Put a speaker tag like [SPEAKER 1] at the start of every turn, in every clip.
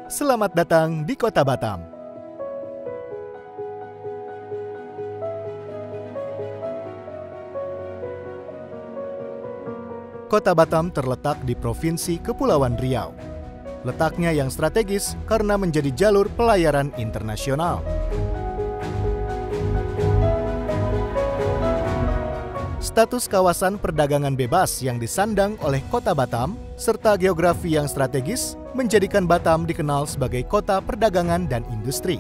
[SPEAKER 1] Selamat datang di Kota Batam. Kota Batam terletak di Provinsi Kepulauan Riau. Letaknya yang strategis karena menjadi jalur pelayaran internasional. Status kawasan perdagangan bebas yang disandang oleh Kota Batam, serta geografi yang strategis, menjadikan Batam dikenal sebagai kota perdagangan dan industri.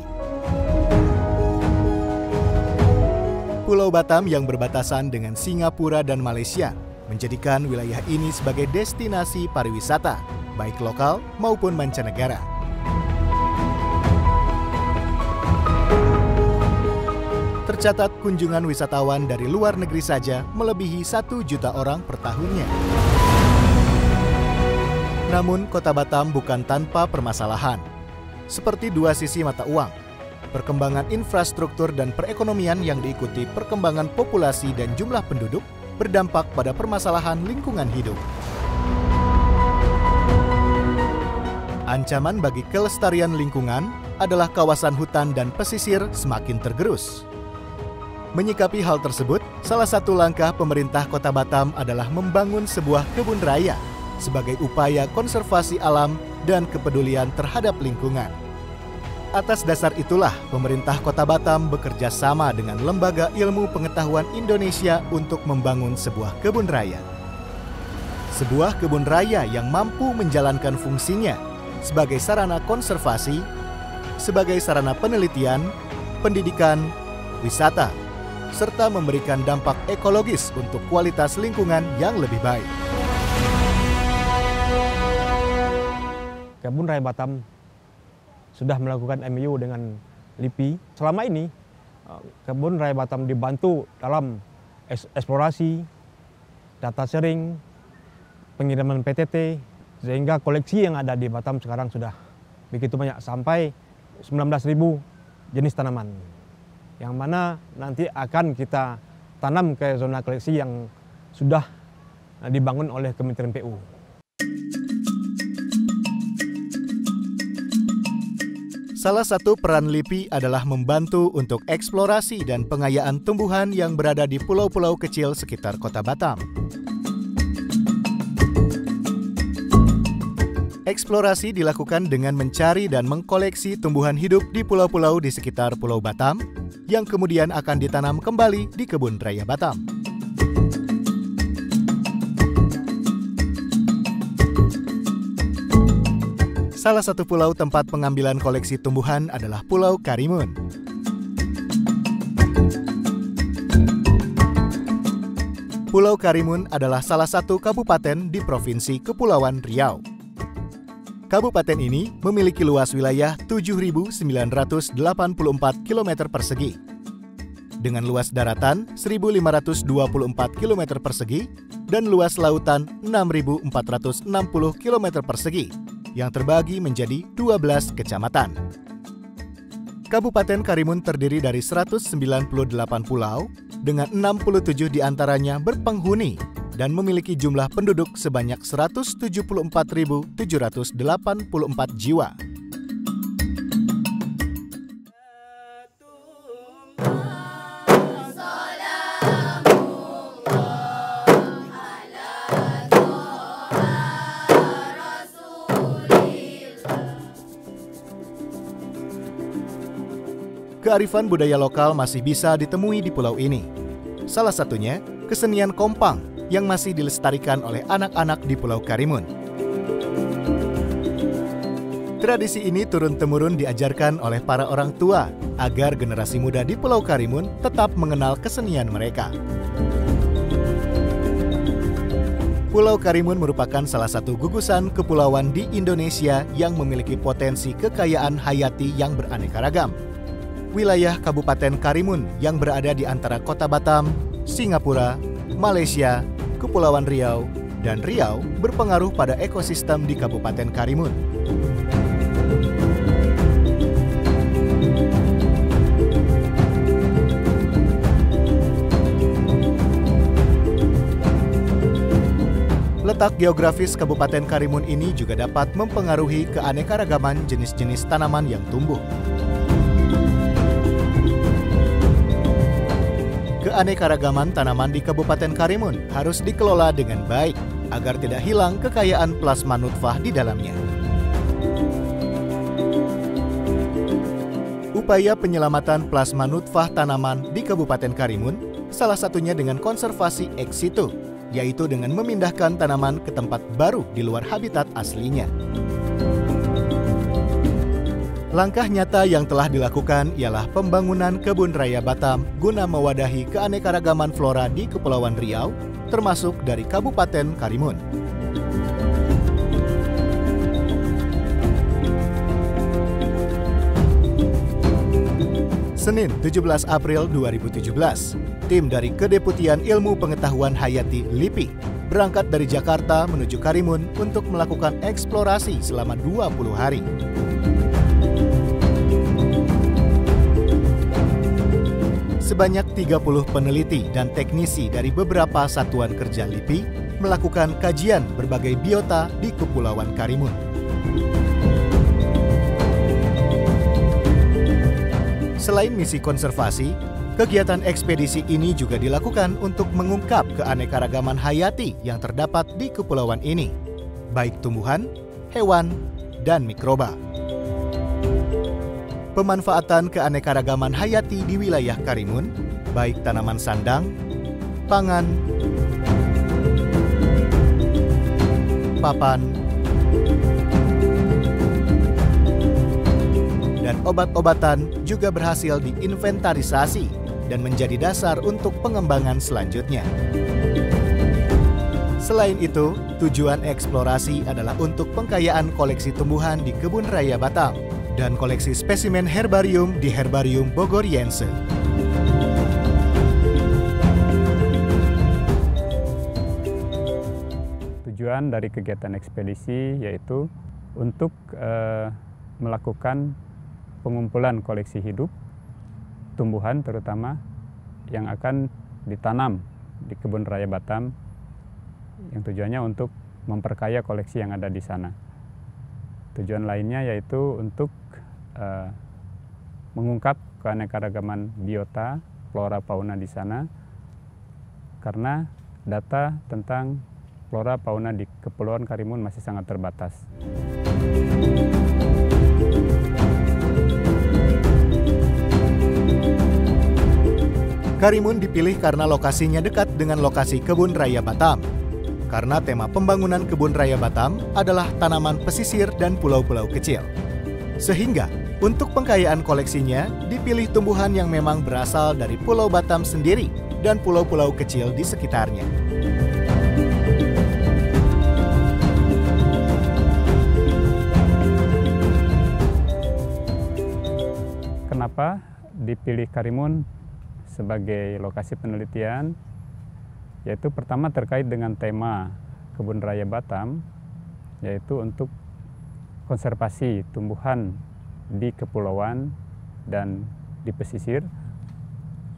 [SPEAKER 1] Pulau Batam yang berbatasan dengan Singapura dan Malaysia menjadikan wilayah ini sebagai destinasi pariwisata, baik lokal maupun mancanegara. Tercatat kunjungan wisatawan dari luar negeri saja melebihi 1 juta orang per tahunnya. Namun, Kota Batam bukan tanpa permasalahan. Seperti dua sisi mata uang, perkembangan infrastruktur dan perekonomian yang diikuti perkembangan populasi dan jumlah penduduk berdampak pada permasalahan lingkungan hidup. Ancaman bagi kelestarian lingkungan adalah kawasan hutan dan pesisir semakin tergerus. Menyikapi hal tersebut, salah satu langkah pemerintah Kota Batam adalah membangun sebuah kebun raya sebagai upaya konservasi alam dan kepedulian terhadap lingkungan. Atas dasar itulah, pemerintah Kota Batam bekerja sama dengan Lembaga Ilmu Pengetahuan Indonesia untuk membangun sebuah kebun raya. Sebuah kebun raya yang mampu menjalankan fungsinya sebagai sarana konservasi, sebagai sarana penelitian, pendidikan, wisata, serta memberikan dampak ekologis untuk kualitas lingkungan yang lebih baik.
[SPEAKER 2] Kebun Raya Batam sudah melakukan MOU dengan LIPI. Selama ini, Kebun Raya Batam dibantu dalam eksplorasi, data sharing, pengiriman PTT, sehingga koleksi yang ada di Batam sekarang sudah begitu banyak, sampai 19.000 jenis tanaman, yang mana nanti akan kita tanam ke zona koleksi yang sudah dibangun oleh Kementerian PU.
[SPEAKER 1] Salah satu peran LIPI adalah membantu untuk eksplorasi dan pengayaan tumbuhan yang berada di pulau-pulau kecil sekitar Kota Batam. Eksplorasi dilakukan dengan mencari dan mengkoleksi tumbuhan hidup di pulau-pulau di sekitar Pulau Batam, yang kemudian akan ditanam kembali di Kebun Raya Batam. Salah satu pulau tempat pengambilan koleksi tumbuhan adalah Pulau Karimun. Pulau Karimun adalah salah satu kabupaten di Provinsi Kepulauan Riau. Kabupaten ini memiliki luas wilayah 7.984 km persegi, dengan luas daratan 1.524 km persegi dan luas lautan 6.460 km persegi, yang terbagi menjadi 12 kecamatan. Kabupaten Karimun terdiri dari 198 pulau, dengan 67 diantaranya berpenghuni dan memiliki jumlah penduduk sebanyak 174.784 jiwa. Kearifan budaya lokal masih bisa ditemui di pulau ini. Salah satunya, kesenian kompang yang masih dilestarikan oleh anak-anak di Pulau Karimun. Tradisi ini turun-temurun diajarkan oleh para orang tua agar generasi muda di Pulau Karimun tetap mengenal kesenian mereka. Pulau Karimun merupakan salah satu gugusan kepulauan di Indonesia yang memiliki potensi kekayaan hayati yang beraneka ragam. Wilayah Kabupaten Karimun yang berada di antara Kota Batam, Singapura, Malaysia, Kepulauan Riau, dan Riau berpengaruh pada ekosistem di Kabupaten Karimun. Letak geografis Kabupaten Karimun ini juga dapat mempengaruhi keanekaragaman jenis-jenis tanaman yang tumbuh. Keanekaragaman tanaman di Kabupaten Karimun harus dikelola dengan baik agar tidak hilang kekayaan plasma nutfah di dalamnya. Upaya penyelamatan plasma nutfah tanaman di Kabupaten Karimun salah satunya dengan konservasi ex situ, yaitu dengan memindahkan tanaman ke tempat baru di luar habitat aslinya. Langkah nyata yang telah dilakukan ialah pembangunan Kebun Raya Batam guna mewadahi keanekaragaman flora di Kepulauan Riau, termasuk dari Kabupaten Karimun. Senin 17 April 2017, tim dari Kedeputian Ilmu Pengetahuan Hayati LIPI berangkat dari Jakarta menuju Karimun untuk melakukan eksplorasi selama 20 hari. Sebanyak 30 peneliti dan teknisi dari beberapa satuan kerja LIPI melakukan kajian berbagai biota di Kepulauan Karimun. Selain misi konservasi, kegiatan ekspedisi ini juga dilakukan untuk mengungkap keanekaragaman hayati yang terdapat di kepulauan ini, baik tumbuhan, hewan, dan mikroba. Pemanfaatan keanekaragaman hayati di wilayah Karimun, baik tanaman sandang, pangan, papan, dan obat-obatan juga berhasil diinventarisasi dan menjadi dasar untuk pengembangan selanjutnya. Selain itu, tujuan eksplorasi adalah untuk pengkayaan koleksi tumbuhan di Kebun Raya Batam dan koleksi spesimen herbarium di Herbarium Bogoriense.
[SPEAKER 3] Tujuan dari kegiatan ekspedisi yaitu untuk melakukan pengumpulan koleksi hidup, tumbuhan terutama yang akan ditanam di Kebun Raya Batam, yang tujuannya untuk memperkaya koleksi yang ada di sana. Tujuan lainnya yaitu untuk mengungkap keanekaragaman biota, flora, fauna di sana, karena data tentang flora, fauna di Kepulauan Karimun masih sangat terbatas.
[SPEAKER 1] Karimun dipilih karena lokasinya dekat dengan lokasi Kebun Raya Batam. Karena tema pembangunan Kebun Raya Batam adalah tanaman pesisir dan pulau-pulau kecil. Sehingga, untuk pengkayaan koleksinya, dipilih tumbuhan yang memang berasal dari Pulau Batam sendiri dan pulau-pulau kecil di sekitarnya.
[SPEAKER 3] Kenapa dipilih Karimun sebagai lokasi penelitian? Yaitu pertama terkait dengan tema Kebun Raya Batam, yaitu untuk konservasi tumbuhan di kepulauan dan di pesisir.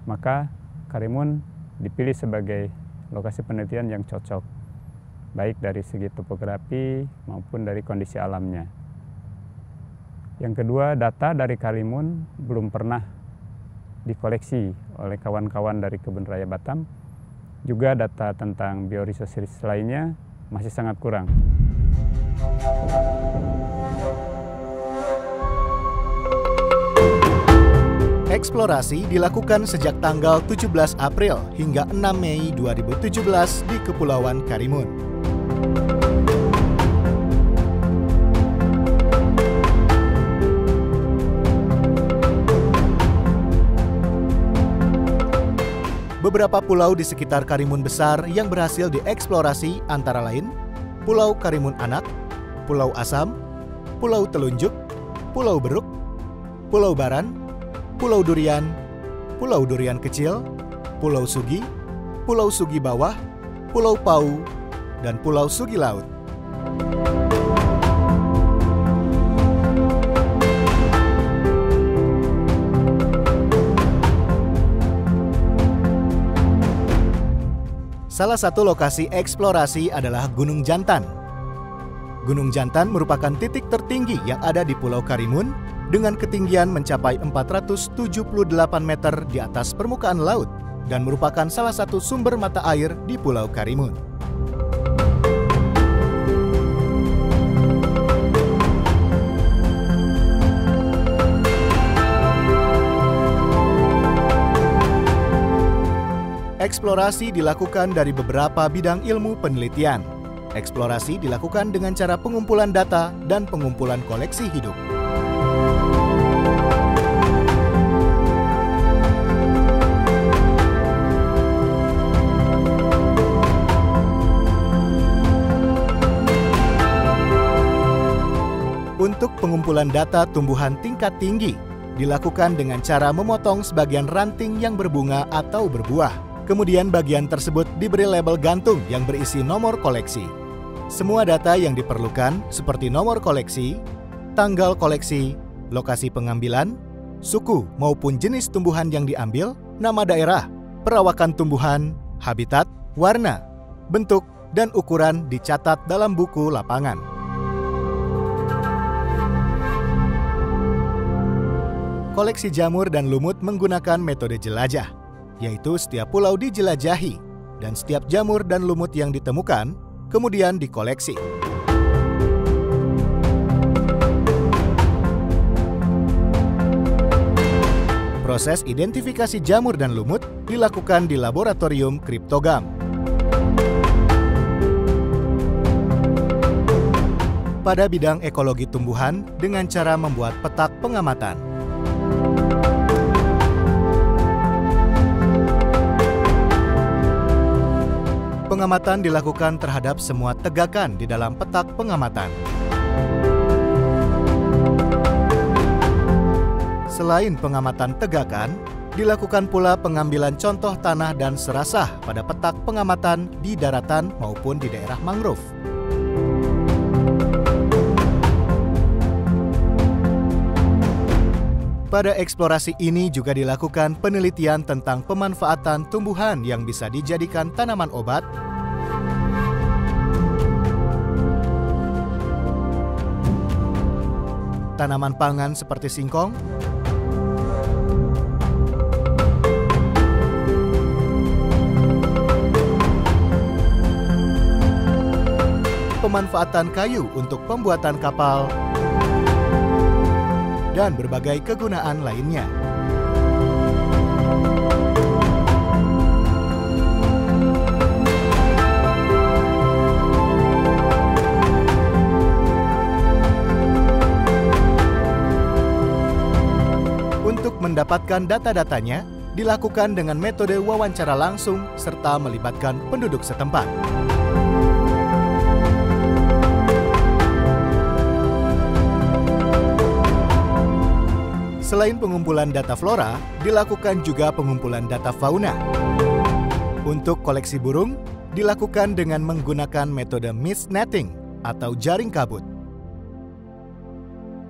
[SPEAKER 3] Maka Karimun dipilih sebagai lokasi penelitian yang cocok, baik dari segi topografi maupun dari kondisi alamnya. Yang kedua, data dari Karimun belum pernah dikoleksi oleh kawan-kawan dari Kebun Raya Batam. Juga data tentang bioresources lainnya masih sangat kurang.
[SPEAKER 1] Eksplorasi dilakukan sejak tanggal 17 April hingga 6 Mei 2017 di Kepulauan Karimun. Beberapa pulau di sekitar Karimun Besar yang berhasil dieksplorasi antara lain Pulau Karimun Anak, Pulau Asam, Pulau Telunjuk, Pulau Beruk, Pulau Baran, Pulau Durian, Pulau Durian Kecil, Pulau Sugi, Pulau Sugi Bawah, Pulau Pau, dan Pulau Sugi Laut. Salah satu lokasi eksplorasi adalah Gunung Jantan. Gunung Jantan merupakan titik tertinggi yang ada di Pulau Karimun dengan ketinggian mencapai 478 meter di atas permukaan laut dan merupakan salah satu sumber mata air di Pulau Karimun. Eksplorasi dilakukan dari beberapa bidang ilmu penelitian. Eksplorasi dilakukan dengan cara pengumpulan data dan pengumpulan koleksi hidup. Untuk pengumpulan data tumbuhan tingkat tinggi, dilakukan dengan cara memotong sebagian ranting yang berbunga atau berbuah. Kemudian bagian tersebut diberi label gantung yang berisi nomor koleksi. Semua data yang diperlukan seperti nomor koleksi, tanggal koleksi, lokasi pengambilan, suku maupun jenis tumbuhan yang diambil, nama daerah, perawakan tumbuhan, habitat, warna, bentuk, dan ukuran dicatat dalam buku lapangan. Koleksi jamur dan lumut menggunakan metode jelajah, yaitu setiap pulau dijelajahi dan setiap jamur dan lumut yang ditemukan kemudian dikoleksi. Proses identifikasi jamur dan lumut dilakukan di laboratorium kriptogam. Pada bidang ekologi tumbuhan dengan cara membuat petak pengamatan. Pengamatan dilakukan terhadap semua tegakan di dalam petak pengamatan. Selain pengamatan tegakan, dilakukan pula pengambilan contoh tanah dan serasah pada petak pengamatan di daratan maupun di daerah mangrove. Pada eksplorasi ini juga dilakukan penelitian tentang pemanfaatan tumbuhan yang bisa dijadikan tanaman obat, tanaman pangan seperti singkong, pemanfaatan kayu untuk pembuatan kapal, dan berbagai kegunaan lainnya. Untuk mendapatkan data-datanya, dilakukan dengan metode wawancara langsung serta melibatkan penduduk setempat. Selain pengumpulan data flora, dilakukan juga pengumpulan data fauna. Untuk koleksi burung, dilakukan dengan menggunakan metode mist netting atau jaring kabut.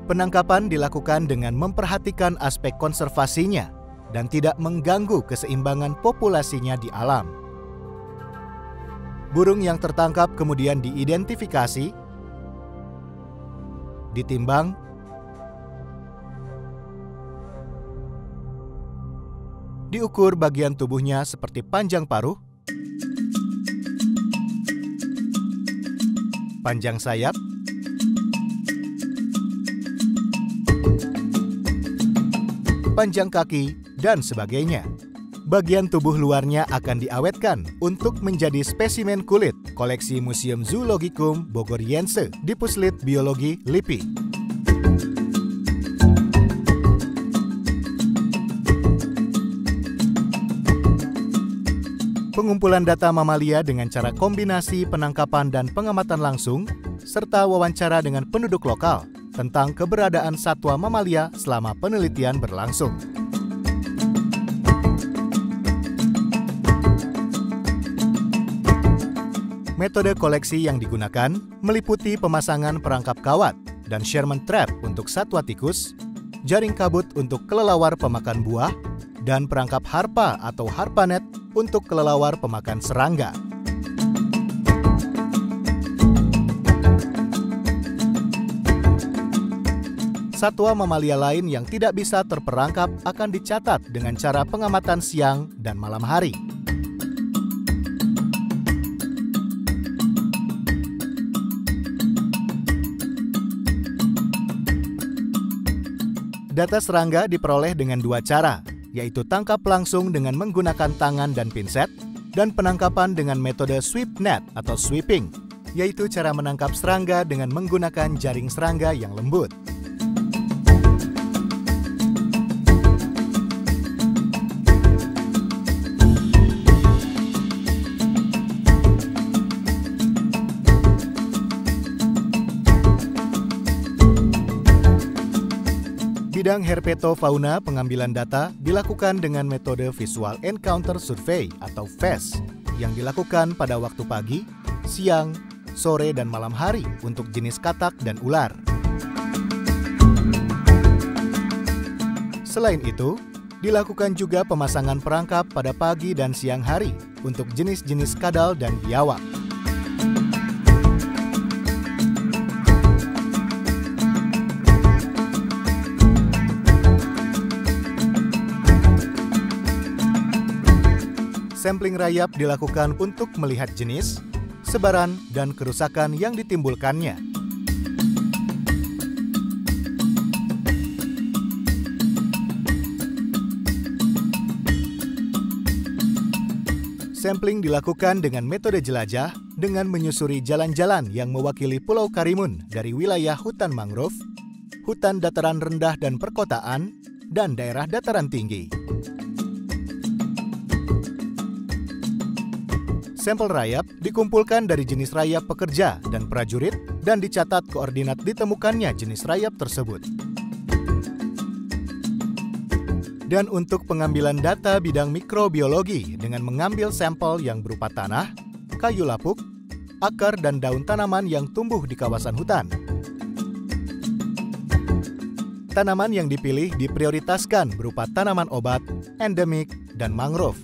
[SPEAKER 1] Penangkapan dilakukan dengan memperhatikan aspek konservasinya dan tidak mengganggu keseimbangan populasinya di alam. Burung yang tertangkap kemudian diidentifikasi, ditimbang, diukur bagian tubuhnya seperti panjang paruh, panjang sayap, panjang kaki, dan sebagainya. Bagian tubuh luarnya akan diawetkan untuk menjadi spesimen kulit koleksi Museum Zoologicum Bogoriense di Puslit Biologi LIPI. Pengumpulan data mamalia dengan cara kombinasi penangkapan dan pengamatan langsung, serta wawancara dengan penduduk lokal tentang keberadaan satwa mamalia selama penelitian berlangsung. Metode koleksi yang digunakan meliputi pemasangan perangkap kawat dan Sherman trap untuk satwa tikus, jaring kabut untuk kelelawar pemakan buah, dan perangkap harpa atau harpanet untuk kelelawar pemakan serangga. Satwa mamalia lain yang tidak bisa terperangkap akan dicatat dengan cara pengamatan siang dan malam hari. Data serangga diperoleh dengan dua cara, yaitu tangkap langsung dengan menggunakan tangan dan pinset, dan penangkapan dengan metode sweep net atau sweeping, yaitu cara menangkap serangga dengan menggunakan jaring serangga yang lembut. Bidang herpetofauna pengambilan data dilakukan dengan metode Visual Encounter Survey atau VES yang dilakukan pada waktu pagi, siang, sore, dan malam hari untuk jenis katak dan ular. Selain itu, dilakukan juga pemasangan perangkap pada pagi dan siang hari untuk jenis-jenis kadal dan biawak. Sampling rayap dilakukan untuk melihat jenis, sebaran, dan kerusakan yang ditimbulkannya. Sampling dilakukan dengan metode jelajah dengan menyusuri jalan-jalan yang mewakili Pulau Karimun dari wilayah hutan mangrove, hutan dataran rendah dan perkotaan, dan daerah dataran tinggi. Sampel rayap dikumpulkan dari jenis rayap pekerja dan prajurit dan dicatat koordinat ditemukannya jenis rayap tersebut. Dan untuk pengambilan data bidang mikrobiologi dengan mengambil sampel yang berupa tanah, kayu lapuk, akar dan daun tanaman yang tumbuh di kawasan hutan. Tanaman yang dipilih diprioritaskan berupa tanaman obat, endemik, dan mangrove.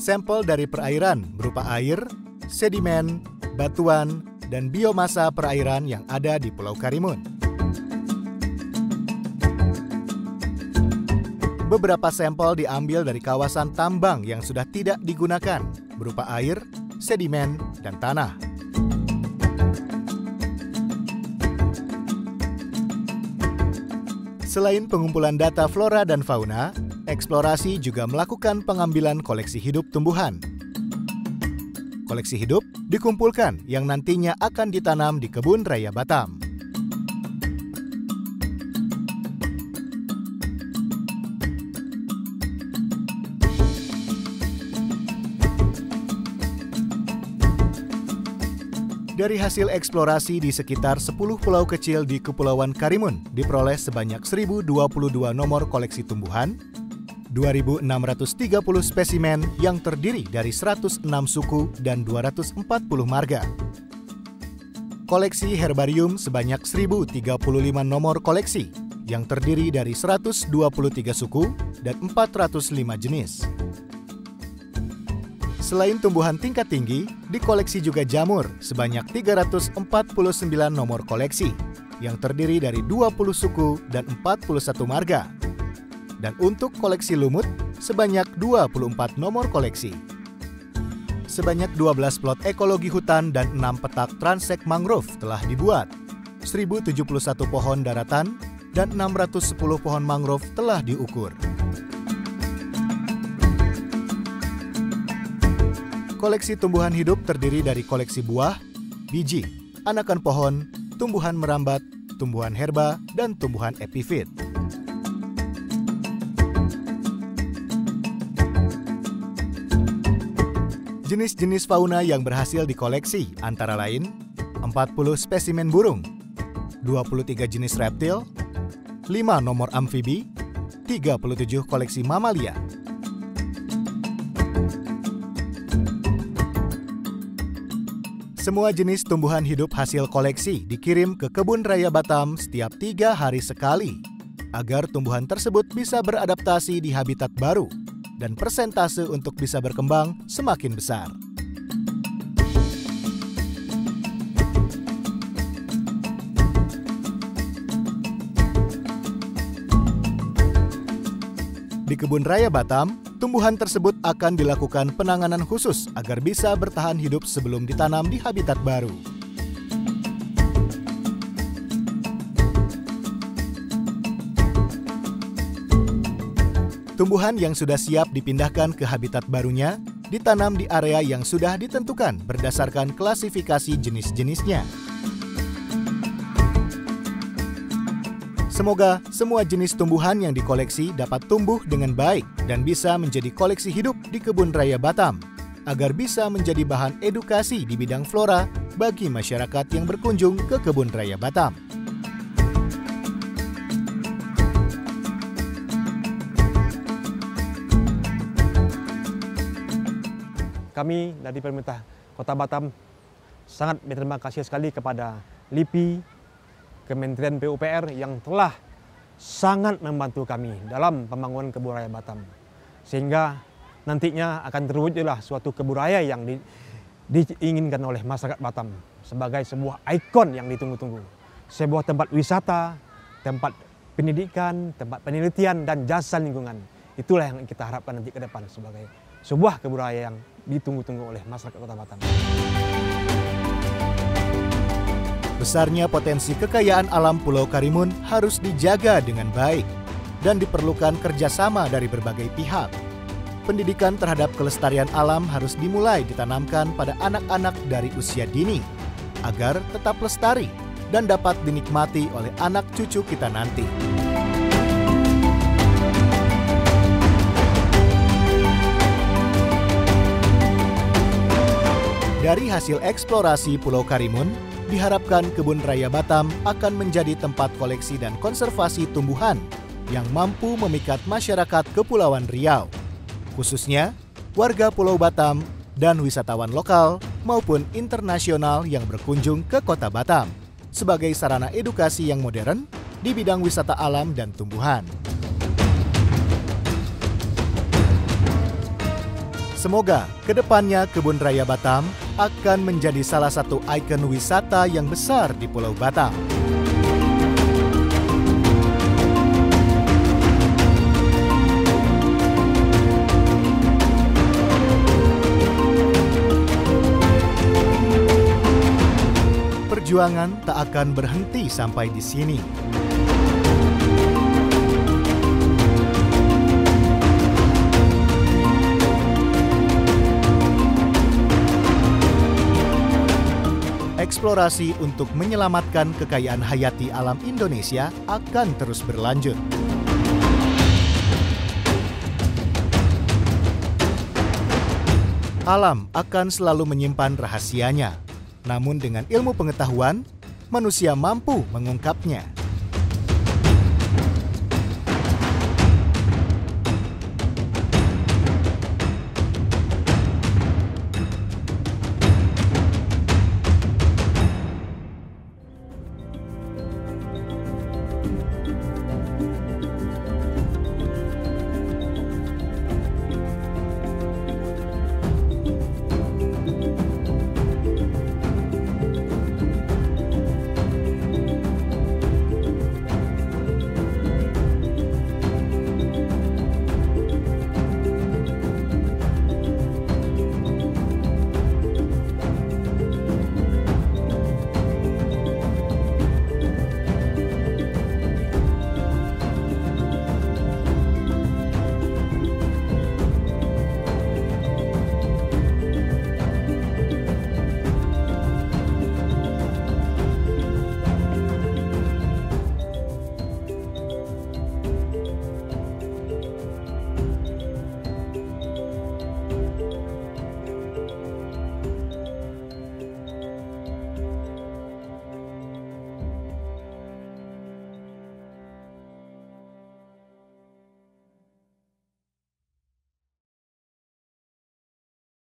[SPEAKER 1] Sampel dari perairan berupa air, sedimen, batuan, dan biomasa perairan yang ada di Pulau Karimun. Beberapa sampel diambil dari kawasan tambang yang sudah tidak digunakan, berupa air, sedimen, dan tanah. Selain pengumpulan data flora dan fauna, eksplorasi juga melakukan pengambilan koleksi hidup tumbuhan. Koleksi hidup dikumpulkan yang nantinya akan ditanam di Kebun Raya Batam. Dari hasil eksplorasi di sekitar 10 pulau kecil di Kepulauan Karimun diperoleh sebanyak 1.022 nomor koleksi tumbuhan, 2.630 spesimen yang terdiri dari 106 suku dan 240 marga. Koleksi herbarium sebanyak 1.035 nomor koleksi yang terdiri dari 123 suku dan 405 jenis. Selain tumbuhan tingkat tinggi, dikoleksi juga jamur sebanyak 349 nomor koleksi yang terdiri dari 20 suku dan 41 marga. Dan untuk koleksi lumut, sebanyak 24 nomor koleksi. Sebanyak 12 plot ekologi hutan dan 6 petak transek mangrove telah dibuat. 1.071 pohon daratan dan 610 pohon mangrove telah diukur. Koleksi tumbuhan hidup terdiri dari koleksi buah, biji, anakan pohon, tumbuhan merambat, tumbuhan herba, dan tumbuhan epifit. Jenis-jenis fauna yang berhasil dikoleksi antara lain 40 spesimen burung, 23 jenis reptil, 5 nomor amfibi, 37 koleksi mamalia. Semua jenis tumbuhan hidup hasil koleksi dikirim ke Kebun Raya Batam setiap 3 hari sekali, agar tumbuhan tersebut bisa beradaptasi di habitat baru dan persentase untuk bisa berkembang semakin besar. Di Kebun Raya Batam, tumbuhan tersebut akan dilakukan penanganan khusus agar bisa bertahan hidup sebelum ditanam di habitat baru. Tumbuhan yang sudah siap dipindahkan ke habitat barunya ditanam di area yang sudah ditentukan berdasarkan klasifikasi jenis-jenisnya. Semoga semua jenis tumbuhan yang dikoleksi dapat tumbuh dengan baik dan bisa menjadi koleksi hidup di Kebun Raya Batam, agar bisa menjadi bahan edukasi di bidang flora bagi masyarakat yang berkunjung ke Kebun Raya Batam.
[SPEAKER 2] Kami dari pemerintah Kota Batam sangat berterima kasih sekali kepada LIPI, Kementerian PUPR yang telah sangat membantu kami dalam pembangunan Kebun Raya Batam. Sehingga nantinya akan terwujudlah suatu kebun raya yang diinginkan oleh masyarakat Batam sebagai sebuah ikon yang ditunggu-tunggu. Sebuah tempat wisata, tempat pendidikan, tempat penelitian, dan jasa lingkungan. Itulah yang kita harapkan nanti ke depan sebagai sebuah kebun raya yang ditunggu-tunggu oleh masyarakat Kota Batam.
[SPEAKER 1] Besarnya potensi kekayaan alam Pulau Karimun harus dijaga dengan baik dan diperlukan kerjasama dari berbagai pihak. Pendidikan terhadap kelestarian alam harus dimulai ditanamkan pada anak-anak dari usia dini agar tetap lestari dan dapat dinikmati oleh anak cucu kita nanti. Dari hasil eksplorasi Pulau Karimun, diharapkan Kebun Raya Batam akan menjadi tempat koleksi dan konservasi tumbuhan yang mampu memikat masyarakat Kepulauan Riau, khususnya warga Pulau Batam dan wisatawan lokal maupun internasional yang berkunjung ke Kota Batam sebagai sarana edukasi yang modern di bidang wisata alam dan tumbuhan. Semoga kedepannya Kebun Raya Batam akan menjadi salah satu ikon wisata yang besar di Pulau Batam. Perjuangan tak akan berhenti sampai di sini. Eksplorasi untuk menyelamatkan kekayaan hayati alam Indonesia akan terus berlanjut. Alam akan selalu menyimpan rahasianya, namun dengan ilmu pengetahuan, manusia mampu mengungkapnya.